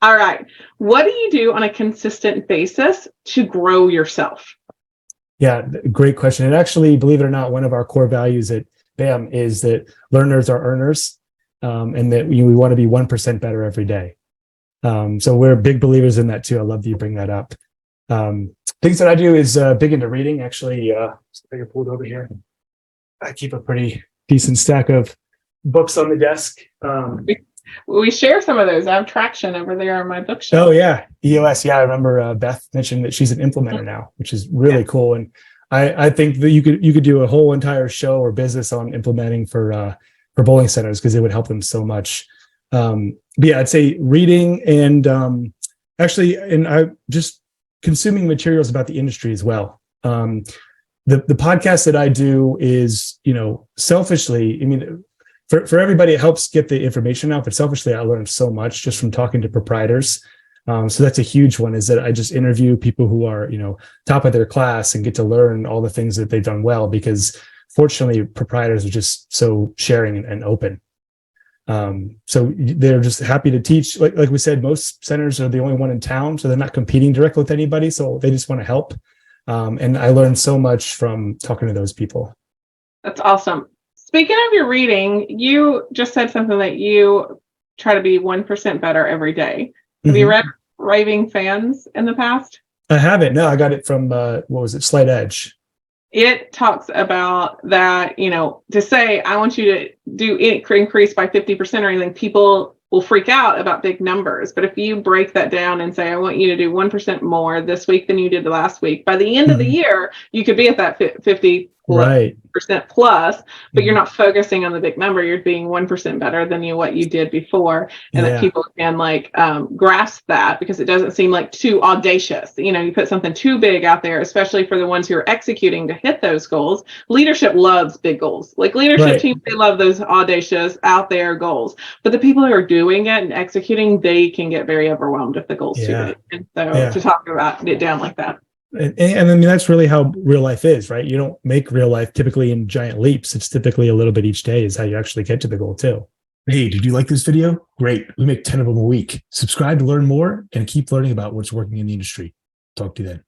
All right. What do you do on a consistent basis to grow yourself? Yeah, great question. And actually, believe it or not, one of our core values at BAM is that learners are earners, and that we want to be 1% better every day. So we're big believers in that too. I love that you bring that up. Things that I do is big into reading. Actually, I pulled over here. I keep a pretty decent stack of books on the desk. We share some of those. I have Traction over there on my bookshelf. Oh yeah, EOS. Yeah, I remember Beth mentioned that she's an implementer now, which is really cool. And I think that you could do a whole entire show or business on implementing for bowling centers, because it would help them so much. But yeah, I'd say reading and I just consuming materials about the industry as well. The podcast that I do is, selfishly, I mean, for everybody, it helps get the information out, but selfishly, I learned so much just from talking to proprietors. So that's a huge one, is that I just interview people who are, top of their class and get to learn all the things that they've done well, because fortunately, proprietors are just so sharing and open. So they're just happy to teach. Like we said, most centers are the only one in town, so they're not competing directly with anybody. So they just want to help. And I learned so much from talking to those people. That's awesome. Speaking of your reading, you just said something that you try to be 1% better every day. Have you read Raving Fans in the past? I haven't. No, I got it from, what was it? Slight Edge. It talks about that, to say, I want you to do increase by 50% or anything, people will freak out about big numbers. But if you break that down and say, I want you to do 1% more this week than you did the last week, by the end of the year, you could be at that 50% plus, but you're not focusing on the big number. You're being 1% better than what you did before. And that people can grasp that, because it doesn't seem like too audacious. You put something too big out there, especially for the ones who are executing to hit those goals. Leadership loves big goals. Like leadership teams, they love those audacious out there goals. But the people who are doing it and executing, they can get very overwhelmed if the goal's too big. And so to talk about it down like that. And I mean, that's really how real life is, right? You don't make real life typically in giant leaps. It's typically a little bit each day is how you actually get to the goal too. Hey, did you like this video? Great. We make 10 of them a week. Subscribe to learn more and keep learning about what's working in the industry. Talk to you then.